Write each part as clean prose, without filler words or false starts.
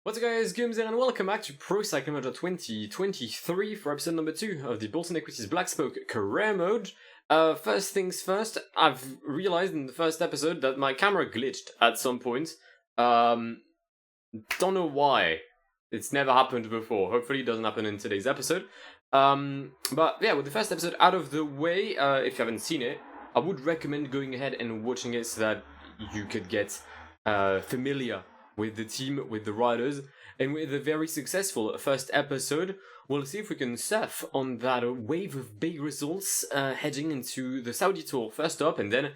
What's up guys, Guillaume here and welcome back to Pro Cycling Manager 2023 for episode number 2 of the Bolton Equities Black Spoke career mode. First things first, I've realized in the first episode that my camera glitched at some point. Don't know why. It's never happened before. Hopefully it doesn't happen in today's episode. But yeah, with the first episode out of the way, if you haven't seen it, I would recommend going ahead and watching it so that you could get familiar with the team, with the riders, and with a very successful first episode. We'll see if we can surf on that wave of big results heading into the Saudi Tour first up, and then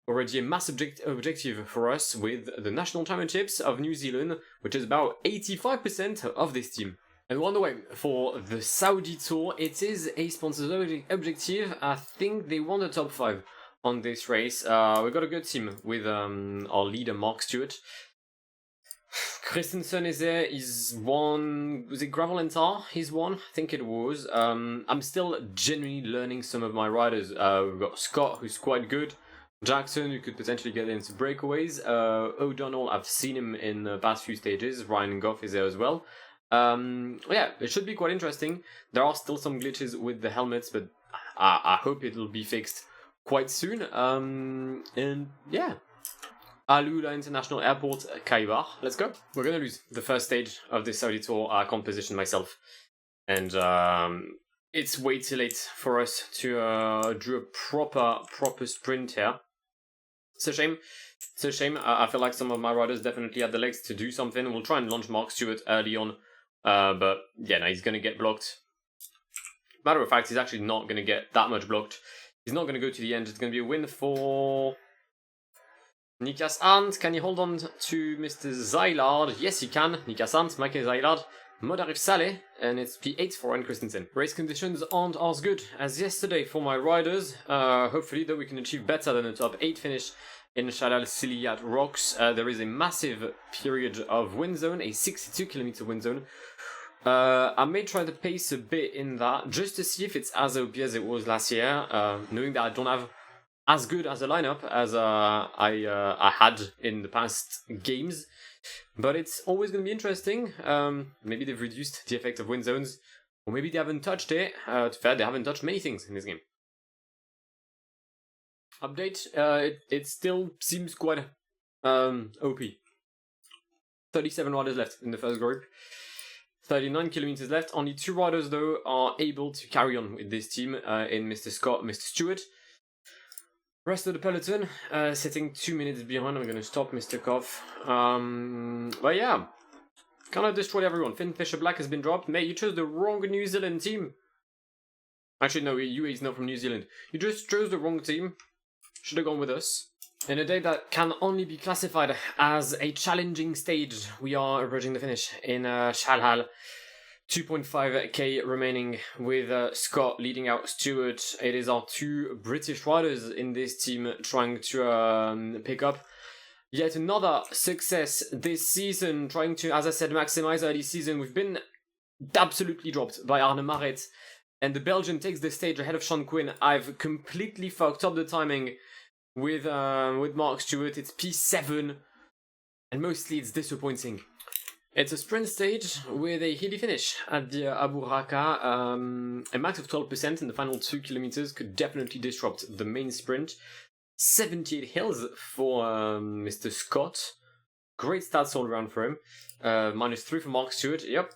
already a mass objective for us with the National Championships of New Zealand, which is about 85% of this team. And on the way, for the Saudi Tour, it is a sponsored objective. I think they won the top 5 on this race. We got a good team with our leader Mark Stewart. Christensen is there, he's won, was it Gravel and Tar? He's won, I think it was. I'm still genuinely learning some of my riders. We've got Scott, who's quite good. Jackson, who could potentially get into breakaways. O'Donnell, I've seen him in the past few stages. Ryan Goff is there as well. Yeah, it should be quite interesting. There are still some glitches with the helmets, but I hope it'll be fixed quite soon. And yeah. Alula International Airport, Kaibar. Let's go. We're gonna lose the first stage of this Saudi Tour. I can't position myself. And it's way too late for us to do a proper sprint here. It's a shame. It's a shame. I feel like some of my riders definitely had the legs to do something. We'll try and launch Mark Stewart early on. But yeah, no, he's gonna get blocked. Matter of fact, he's actually not gonna get that much blocked. He's not gonna go to the end. It's gonna be a win for Nikas Arndt. Can he hold on to Mr. Zeilard? Yes, he can. Nikas Arndt, Michael Zeilard, Modarif Saleh, and it's P8 for Ryan Christensen. Race conditions aren't as good as yesterday for my riders. Hopefully, though, we can achieve better than a top 8 finish in Shalal Siliyat Rocks. There is a massive period of wind zone, a 62-kilometer wind zone. I may try to pace a bit in that, just to see if it's as OP as it was last year, knowing that I don't have as good as a lineup as I had in the past games, but it's always going to be interesting. Maybe they've reduced the effect of wind zones, or maybe they haven't touched it. To be fair, they haven't touched many things in this game. Update, it still seems quite OP. 37 riders left in the first group. 39 kilometers left. Only 2 riders, though, are able to carry on with this team in Mr. Scott, Mr. Stewart. Rest of the peloton, sitting 2 minutes behind. I'm going to stop Mr. Koff. But yeah, kind of destroyed everyone. Finn Fisher Black has been dropped. Mate, you chose the wrong New Zealand team. Actually, no, he's not from New Zealand. You just chose the wrong team. Should have gone with us. In a day that can only be classified as a challenging stage, we are approaching the finish in Shalhal. 2.5k remaining with Scott leading out Stewart. It is our 2 British riders in this team trying to pick up yet another success this season, trying to, as I said, maximize early season. We've been absolutely dropped by Arne Maret, and the Belgian takes the stage ahead of Sean Quinn. I've completely fucked up the timing with Mark Stewart. It's P7, and mostly it's disappointing. It's a sprint stage with a hilly finish at the Abu Raka. A max of 12% in the final 2 kilometers could definitely disrupt the main sprint. 78 hills for Mr. Scott. Great stats all around for him. -3 for Mark Stewart. Yep,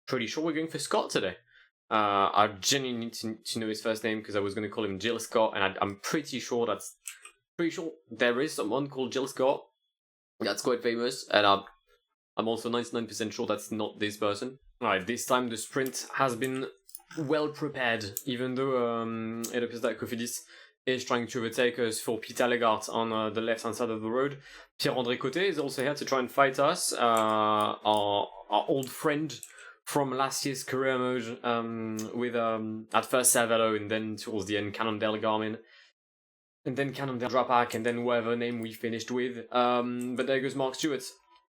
pretty sure we're going for Scott today. I genuinely need to know his first name because I was going to call him Jill Scott, and I'm pretty sure there is someone called Jill Scott that's quite famous, and I'm also 99% sure that's not this person. Alright, this time the sprint has been well prepared, even though it appears that Cofidis is trying to overtake us for Peter Legart on the left-hand side of the road. Pierre-André Côté is also here to try and fight us, our old friend from last year's career mode, with at first Cervelo and then towards the end Cannondale Garmin. And then Cannondale Drapac, and then whatever name we finished with. But there goes Mark Stewart.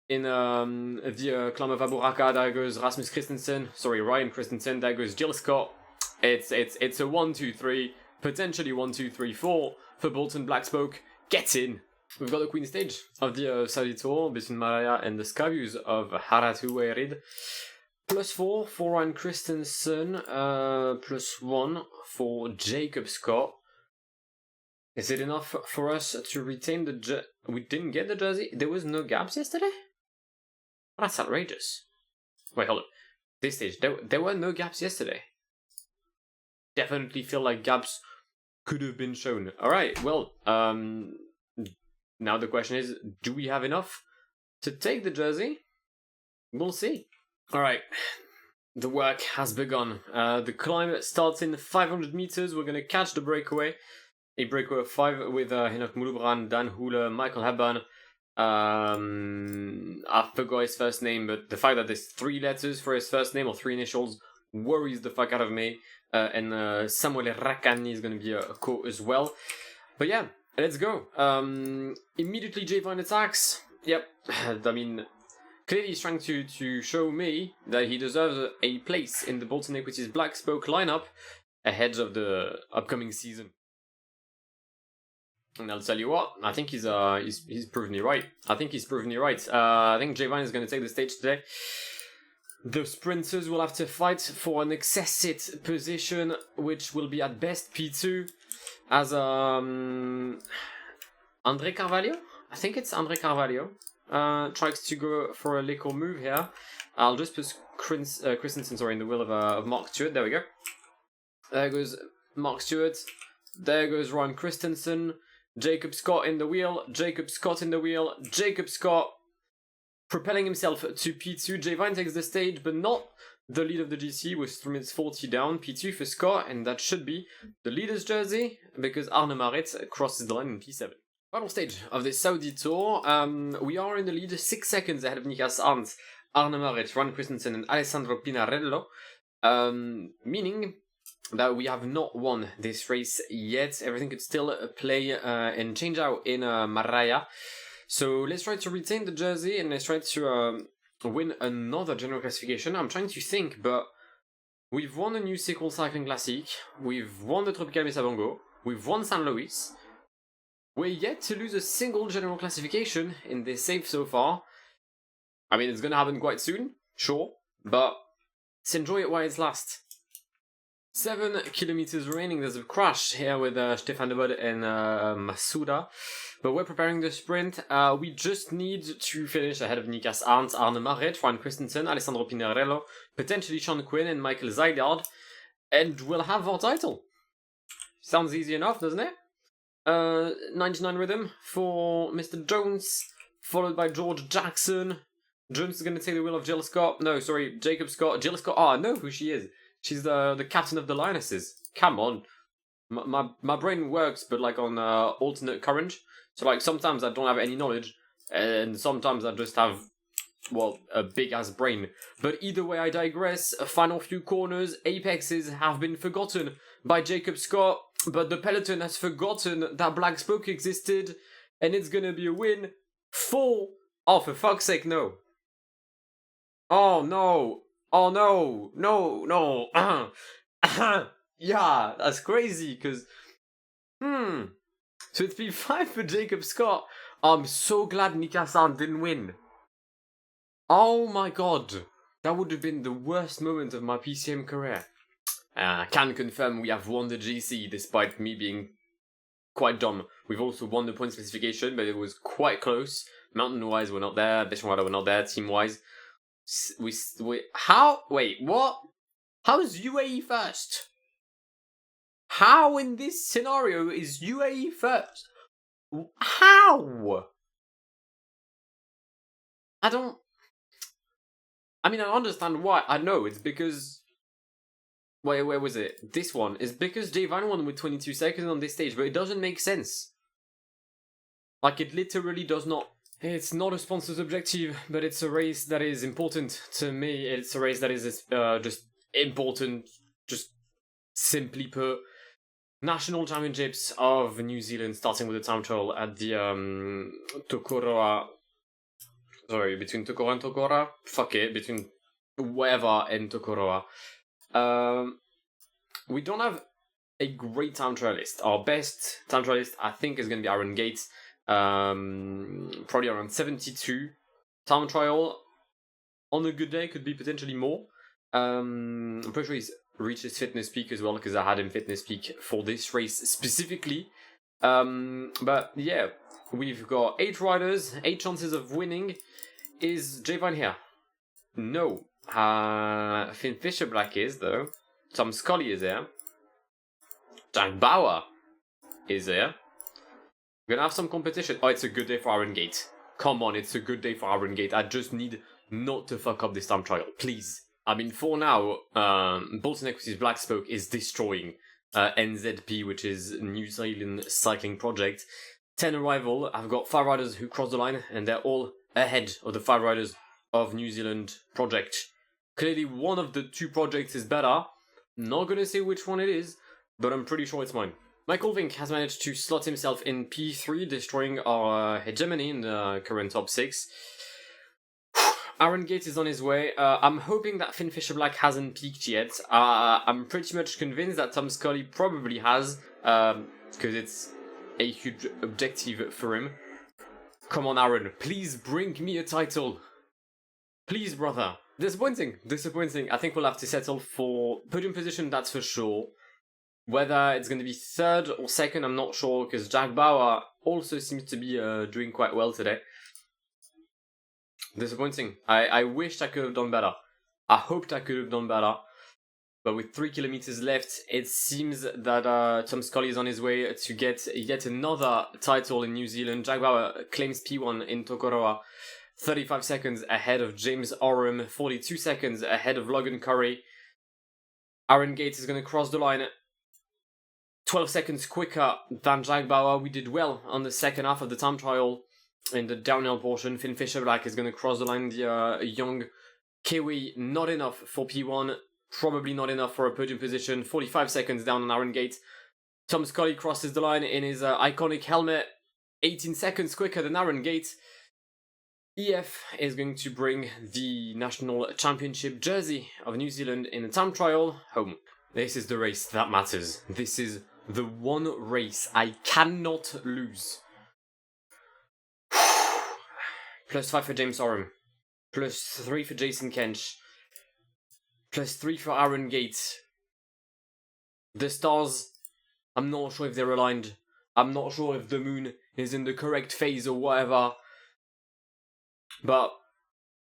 In the climb of Abu Raka, there goes Ryan Christensen, there goes Jill Scott. It's a 1, 2, 3, potentially 1, 2, 3, 4 for Bolton Black Spoke. Get in! we've got the Queen stage of the Saudi Tour between Malaya and the Skyviews of Haratu Weirid. +4 for Ryan Christensen, +1 for Jacob Scott. Is it enough for us to retain the we didn't get the jersey? There was no gaps yesterday? That's outrageous. Wait, hold on. This stage, there were no gaps yesterday. Definitely feel like gaps could have been shown. Alright, well, now the question is, do we have enough to take the jersey? We'll see. Alright, the work has begun. The climb starts in 500 meters. We're going to catch the breakaway. A breakaway of 5 with Henok Mulubran, Dan Hule, Michael Habban. I forgot his first name, but the fact that there's 3 letters for his first name or 3 initials worries the fuck out of me. And Samuel Rakani is going to be a co as well. But yeah, let's go. Immediately J-Vine attacks. Yep, I mean, clearly he's trying to show me that he deserves a place in the Bolton Equities Black Spoke lineup ahead of the upcoming season. And I'll tell you what, I think he's proven me right. I think J-Vine is going to take the stage today. The sprinters will have to fight for an accessit position, which will be at best P2, as Andre Carvalho? I think it's Andre Carvalho. Tries to go for a little move here. I'll just put Christensen in the wheel of Mark Stewart. There we go. There goes Mark Stewart. There goes Ryan Christensen. Jacob Scott in the wheel. Jacob Scott in the wheel. Jacob Scott propelling himself to P2. J-Vine takes the stage, but not the lead of the GC with 3 minutes 40 down. P2 for Scott, and that should be the leader's jersey because Arne Marit crosses the line in P7. Final stage of the Saudi Tour. We are in the lead 6 seconds ahead of Nikas Arndt, Arne Marit, Ryan Christensen, and Alessandro Pinarello. Meaning that we have not won this race yet. Everything could still play and change out in Maraya. So let's try to retain the jersey and let's try to win another general classification. I'm trying to think, but we've won the new Sequel Cycling Classic. We've won the Tropical Mesa Bongo. We've won San Luis. We're yet to lose a single general classification in this save so far. I mean, it's going to happen quite soon, sure, but let's enjoy it while it's last. 7 kilometers remaining. There's a crash here with Stefan de Bod and Masuda. But we're preparing the sprint. We just need to finish ahead of Nikas Arndt, Arne Marit, Ryan Christensen, Alessandro Pinarello, potentially Sean Quinn and Michael Zygaard. And we'll have our title. Sounds easy enough, doesn't it? 99 rhythm for Mr. Jones, followed by George Jackson. Jones is going to take the wheel of Jill Scott. No, sorry, Jacob Scott. Jill Scott. Oh, I know who she is. She's the captain of the Lionesses. Come on. My brain works, but like on alternate current. So like sometimes I don't have any knowledge, and sometimes I just have, well, a big-ass brain. But either way, I digress. Final few corners. Apexes have been forgotten by Jacob Scott, but the peloton has forgotten that Black Spoke existed, and it's gonna be a win. Oh, for fuck's sake, no. Oh, no. Oh, no. No. Yeah, that's crazy, because... So it's P5 for Jacob Scott. I'm so glad Nikas Arndt didn't win. Oh my god. That would have been the worst moment of my PCM career. Can confirm we have won the GC despite me being quite dumb. We've also won the point specification, but it was quite close. Mountain-wise, we're not there. Beshwara, we're not there. Team-wise, Wait, what? How is UAE first? How in this scenario is UAE first? How? I mean, I understand why. I know, it's because... Wait, where was it? This one. It's because J-Vine won with 22 seconds on this stage, but it doesn't make sense. Like, it literally does not. It's not a sponsor's objective, but it's a race that is important to me. It's a race that is just important, just simply put. National Championships of New Zealand, starting with the time trial at the Tokoroa. Sorry, between Tokoroa and Tokora? Fuck it, between wherever and Tokoroa. We don't have a great time trialist. Our best time trialist, I think, is going to be Aaron Gates. Probably around 72. Time trial, on a good day, could be potentially more. I'm pretty sure he's reached his fitness peak as well, because I had him fitness peak for this race specifically. But yeah, we've got 8 riders, 8 chances of winning. Is Javine here? No. Finn Fisher Black is, though. Tom Scully is there. Jack Bauer is there. We're gonna have some competition. Oh, it's a good day for Iron Gate. Come on, it's a good day for Iron Gate. I just need not to fuck up this time trial, please. I mean, for now, Bolton Equities Black Spoke is destroying NZP, which is New Zealand Cycling Project. 10 arrival. I've got 5 riders who cross the line, and they're all ahead of the 5 riders of New Zealand Project. Clearly, one of the 2 projects is better. Not gonna say which one it is, but I'm pretty sure it's mine. Michael Vink has managed to slot himself in P3, destroying our hegemony in the current top 6. Aaron Gate is on his way. I'm hoping that Finn Fisher Black hasn't peaked yet. I'm pretty much convinced that Tom Scully probably has, because it's a huge objective for him. Come on, Aaron, please bring me a title. Please, brother. Disappointing. I think we'll have to settle for podium position, that's for sure. Whether it's going to be 3rd or 2nd, I'm not sure, because Jack Bauer also seems to be doing quite well today. Disappointing. I wished I could have done better. I hoped I could have done better. But with 3 kilometers left, it seems that Tom Scully is on his way to get yet another title in New Zealand. Jack Bauer claims P1 in Tokoroa, 35 seconds ahead of James Oram, 42 seconds ahead of Logan Curry. Aaron Gates is going to cross the line 12 seconds quicker than Jack Bauer. We did well on the second half of the time trial in the downhill portion. Finn Fisher Black is going to cross the line. The young Kiwi, not enough for P1. Probably not enough for a podium position. 45 seconds down on Aaron Gate. Tom Scully crosses the line in his iconic helmet. 18 seconds quicker than Aaron Gate. EF is going to bring the national championship jersey of New Zealand in the time trial home. This is the race that matters. This is the one race I cannot lose. +5 for James Oram. +3 for Jason Kench. +3 for Aaron Gates. The stars, I'm not sure if they're aligned. I'm not sure if the moon is in the correct phase or whatever. But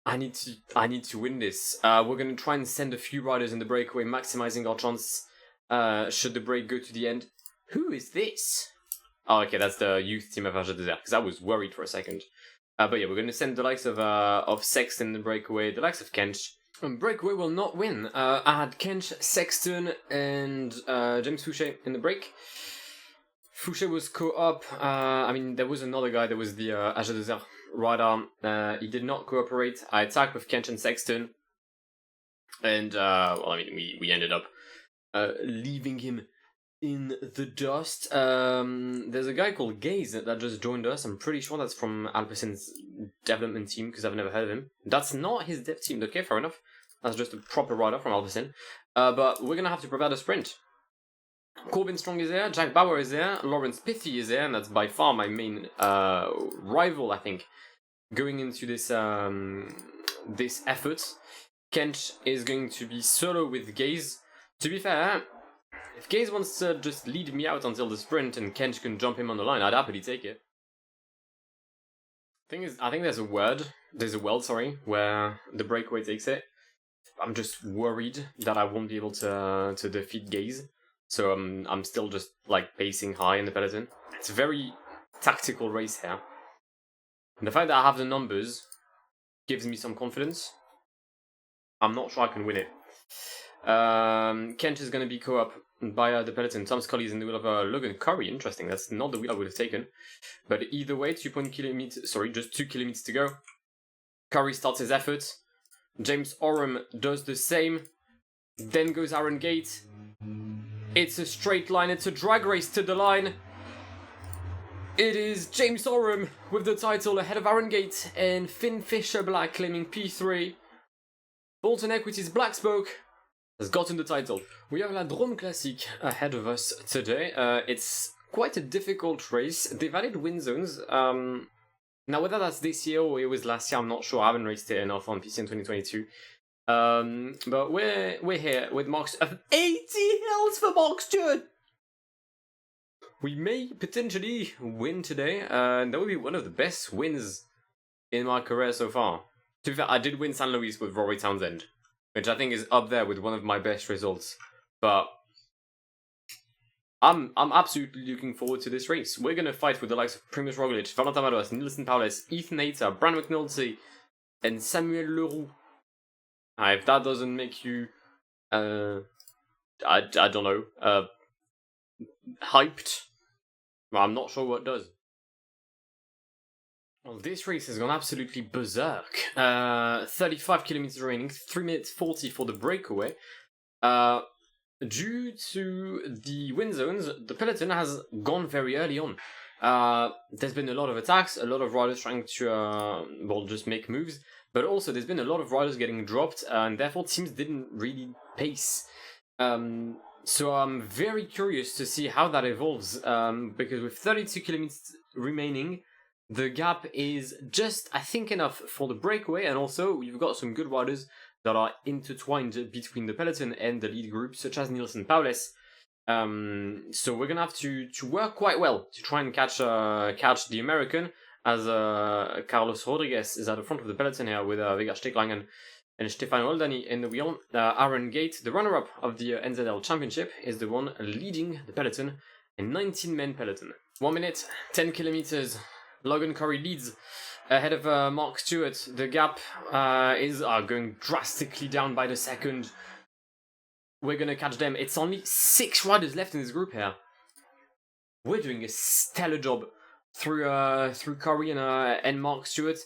I need to win this. We're gonna try and send a few riders in the breakaway, maximizing our chance should the break go to the end. Who is this? Oh, okay, that's the youth team of Aja Desert, because I was worried for a second. But yeah, we're gonna send the likes of Sexton in the breakaway, the likes of Kench. Breakaway will not win. I had Kench, Sexton, and James Fouché in the break. Fouché was co-op. I mean, there was another guy. There was the Aja Desert rider. He did not cooperate. I attacked with Kench and Sexton, and well, I mean, we ended up leaving him in the dust. There's a guy called Gaze that just joined us. I'm pretty sure that's from Alpecin's development team, because I've never heard of him. That's not his dev team. Okay, fair enough. That's just a proper rider from Alpecin. But we're gonna have to provide a sprint. Corbin Strong is there, Jack Bauer is there, Lawrence Pithy is there, and that's by far my main rival, I think, going into this this effort. Kench is going to be solo with Gaze. To be fair, if Gaze wants to just lead me out until the sprint and Kench can jump him on the line, I'd happily take it. Thing is, I think there's a world, where the breakaway takes it. I'm just worried that I won't be able to defeat Gaze. So I'm still just like pacing high in the peloton. It's a very tactical race here. And the fact that I have the numbers gives me some confidence. I'm not sure I can win it. Kent is going to be co-op by the peloton. Tom Scully is in the wheel of Logan Curry. Interesting. That's not the wheel I would have taken. But either way, just 2 kilometers to go. Curry starts his effort. James Oram does the same. Then goes Aaron Gate. It's a straight line. It's a drag race to the line. It is James Oram with the title ahead of Aaron Gate and Finn Fisher Black claiming P3. Bolton Equities Black Spoke has gotten the title. We have La Drome Classic ahead of us today. It's quite a difficult race. They've added wind zones. Now, whether that's this year or it was last year, I'm not sure. I haven't raced it enough on PC in 2022. But we're here with Mark. 80 hills for Mark Stewart. We may potentially win today, and that would be one of the best wins in my career so far. To be fair, I did win San Luis with Rory Townsend, which I think is up there with one of my best results. But I'm absolutely looking forward to this race. We're gonna fight with the likes of Primož Roglic, Valentin Madouas, Nilsen Powless, Ethan Hayter, Brandon McNulty, and Samuel Leroux. If that doesn't make you, I don't know, hyped, well, I'm not sure what does. Well, this race has gone absolutely berserk. 35 kilometers remaining, 3 minutes 40 for the breakaway. Due to the wind zones, the peloton has gone very early on. There's been a lot of attacks, a lot of riders trying to, just make moves, but also there's been a lot of riders getting dropped, and therefore teams didn't really pace. So I'm very curious to see how that evolves, because with 32 kilometers remaining, the gap is just, I think, enough for the breakaway, and also you've got some good riders that are intertwined between the peloton and the lead group, such as Nilsen Powless. So we're gonna have to work quite well to try and catch the American, as Carlos Rodriguez is at the front of the peloton here with Vegard Steklangen and Stefan Oldani in the wheel. Aaron Gate, the runner-up of the NZL Championship, is the one leading the peloton, a 19-man peloton. 1 minute, 10 kilometers. Logan Corrie leads ahead of Mark Stewart. The gap is going drastically down by the second. We're gonna catch them. It's only 6 riders left in this group here. We're doing a stellar job through Corrie and Mark Stewart,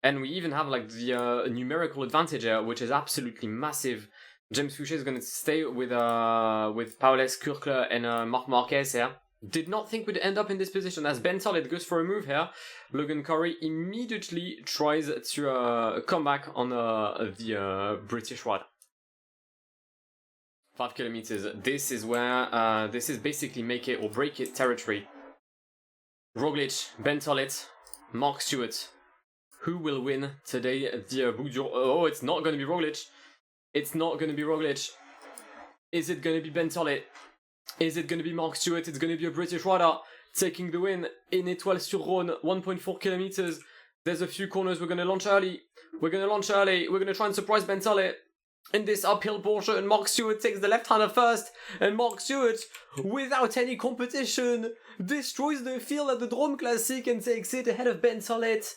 and we even have like the numerical advantage here, which is absolutely massive. James Fouché is gonna stay with Powless, Kurkler, and Marc Marquez here. Did not think we'd end up in this position as Ben Tollett goes for a move here. Logan Corrie immediately tries to come back on the British rider. 5 kilometers. This is where this is basically make it or break it territory. Roglic, Ben Tollett, Mark Stewart. Who will win today? The Boudion. Oh, it's not going to be Roglic. It's not going to be Roglic. Is it going to be Ben Tollett? Is it going to be Mark Stewart? It's going to be a British rider taking the win in Étoile-sur-Rhône, 1.4 kilometers. There's a few corners. We're going to launch early. We're going to try and surprise Ben Tollett in this uphill portion. And Mark Stewart takes the left-hander first. And Mark Stewart, without any competition, destroys the field at the Drome Classic and takes it ahead of Ben Tollett.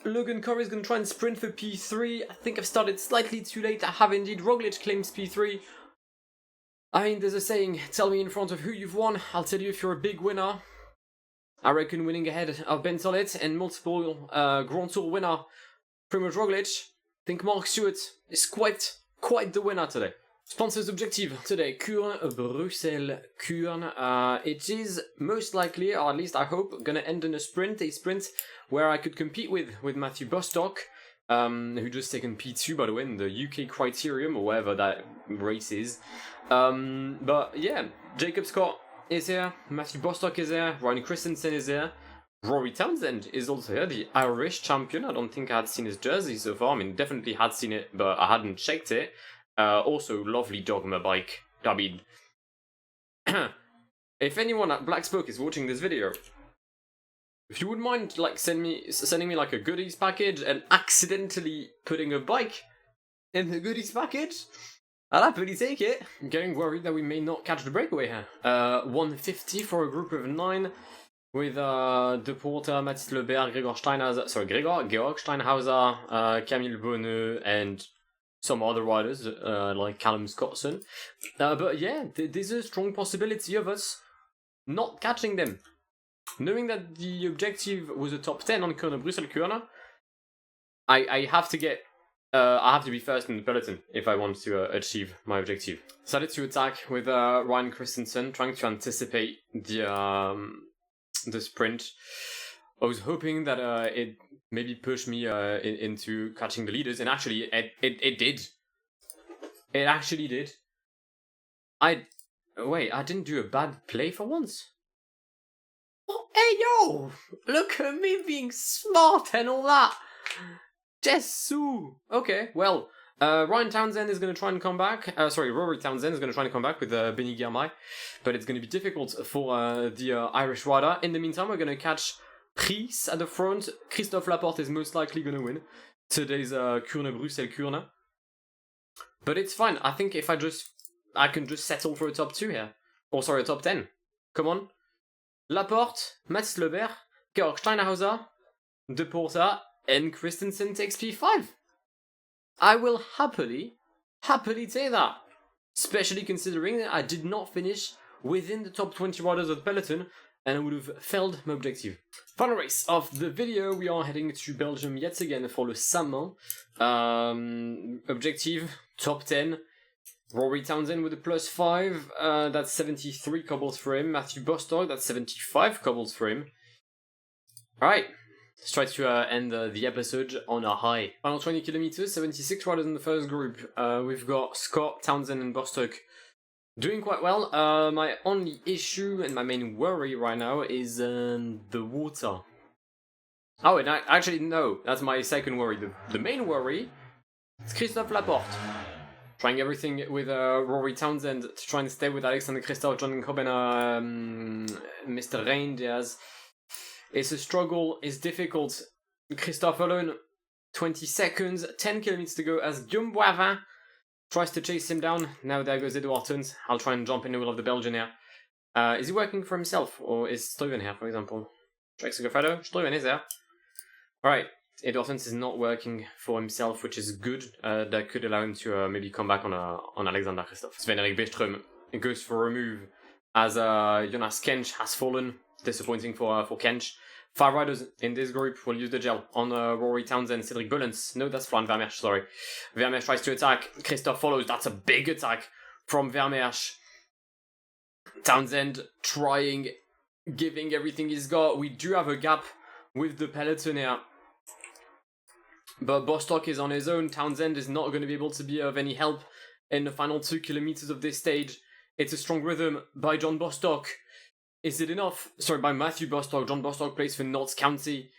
Logan Corrie is going to try and sprint for P3. I think I've started slightly too late. I have indeed. Roglic claims P3. I mean, there's a saying, tell me in front of who you've won, I'll tell you if you're a big winner. I reckon winning ahead of Ben Tollett and multiple Grand Tour winner, Primož Roglic, I think Mark Stewart is quite the winner today. Sponsor's objective today, Kuurne, Bruxelles, Kuurne. It is most likely, or at least I hope, gonna end in a sprint where I could compete with Matthew Bostock, who just taken P2, by the way, in the UK Criterium, or wherever that race is. But yeah, Jacob Scott is here, Matthew Bostock is here, Ryan Christensen is here, Rory Townsend is also here, the Irish champion. I don't think I had seen his jersey so far. I mean, definitely had seen it, but I hadn't checked it. Also, lovely Dogma bike. I mean, if anyone at Black Spoke is watching this video, if you wouldn't mind, like, sending me like a goodies package and accidentally putting a bike in the goodies package, I'll happily take it. I'm getting worried that we may not catch the breakaway here. 150 for a group of 9 with De Porter, Mathis Lebert, Georg Steinhauser, Camille Bonneux, and some other riders like Callum Scottson. But yeah, there's a strong possibility of us not catching them. Knowing that the objective was a top 10 on Kuurne, Bruxelles, Kuurne, I have to get. I have to be first in the peloton if I want to achieve my objective. Decided to attack with Ryan Christensen, trying to anticipate the sprint. I was hoping that it maybe pushed me into catching the leaders, and actually it did. It actually did. I didn't do a bad play for once. Oh, hey, yo! Look at me being smart and all that! Jesu! Okay, well, Ryan Townsend is going to try and come back. Rory Townsend is going to try and come back with Benny Girmay, but it's going to be difficult for the Irish rider. In the meantime, we're going to catch Pries at the front. Christophe Laporte is most likely going to win today's Kuurne-Bruxelles-Kuurne. But it's fine. I think if I can just settle for a top 2 here. Or sorry, a top 10. Come on. Laporte, Mats Lebert, Georg Steinhauser, De Porta, and Christensen takes P5. I will happily take that. Especially considering that I did not finish within the top 20 riders of the peloton, and I would have failed my objective. Final race of the video, we are heading to Belgium yet again for Le Samin. Objective, top 10. Rory Townsend with a +5, that's 73 cobbles for him. Matthew Bostock, that's 75 cobbles for him. Alright, let's try to end the episode on a high. Final 20 kilometers, 76 riders in the first group. We've got Scott, Townsend and Bostock doing quite well. My only issue and my main worry right now is the water. Oh, and actually, no, that's my second worry. The main worry is Christophe Laporte. Trying everything with Rory Townsend to try and stay with Alexander Christophe, John Cobb and Mr. Rein Diaz. It's a struggle, it's difficult. Christophe alone, 20 seconds, 10 kilometers to go as Guillaume Boivin tries to chase him down. Now there goes Edouard Teuns. I'll try and jump in the middle of the Belgian here. Is he working for himself, or is Stuyven here, for example? Treks Gofado, Stuyven is there. Alright. Edouard Teuns is not working for himself, which is good. That could allow him to maybe come back on Alexander Christophe. Sven-Erik Beström goes for a move as Jonas Kench has fallen. Disappointing for Kench. 5 riders in this group will use the gel on Rory Townsend, Cedric Bullens. No, that's Fran Vermeersch, sorry. Vermeersch tries to attack. Christophe follows. That's a big attack from Vermeersch. Townsend trying, giving everything he's got. We do have a gap with the peloton here. But Bostock is on his own. Townsend is not going to be able to be of any help in the final 2 kilometers of this stage. It's a strong rhythm by John Bostock. Is it enough? Sorry, by Matthew Bostock. John Bostock plays for Notts County.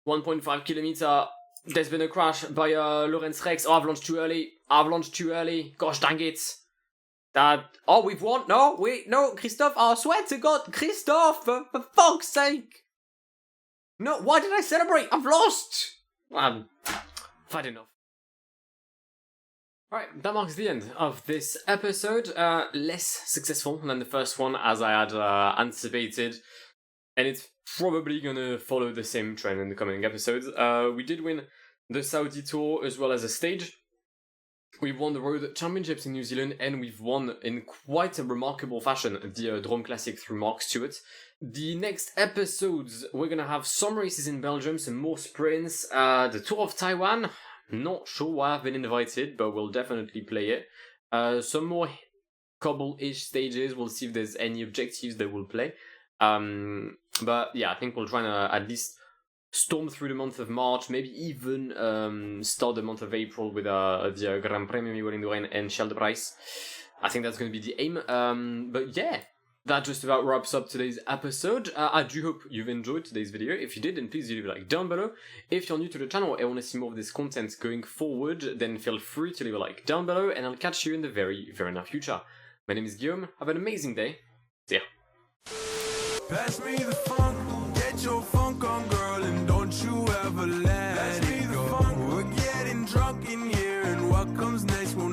1.5 kilometer. There's been a crash by Lorenz Rex. Oh, I've launched too early. Gosh dang it. Oh, we've won. No, wait, no, Christophe. I swear to God, Christophe, for fuck's sake. No, why did I celebrate? I've lost. I've had enough. Alright, that marks the end of this episode. Less successful than the first one, as I had anticipated. And it's probably gonna follow the same trend in the coming episodes. We did win the Saudi Tour as well as a stage. We've won the Road Championships in New Zealand, and we've won in quite a remarkable fashion the Drome Classic through Mark Stewart. The next episodes, we're gonna have some races in Belgium, some more sprints, the Tour of Taiwan. Not sure why I've been invited, but we'll definitely play it. Some more cobble-ish stages. We'll see if there's any objectives that we'll play. But yeah, I think we'll try and at least storm through the month of March, maybe even start the month of April with the Grand Premio Miguel and Shell de Prijs. I think that's going to be the aim. But yeah, that just about wraps up today's episode. I do hope you've enjoyed today's video. If you did, then please leave a like down below. If you're new to the channel and want to see more of this content going forward, then feel free to leave a like down below, and I'll catch you in the very, very near future. My name is Guillaume. Have an amazing day. See ya. Pass me the funk, get your funk on, girl, and don't you ever let it go. We're getting drunk in here, and what comes next will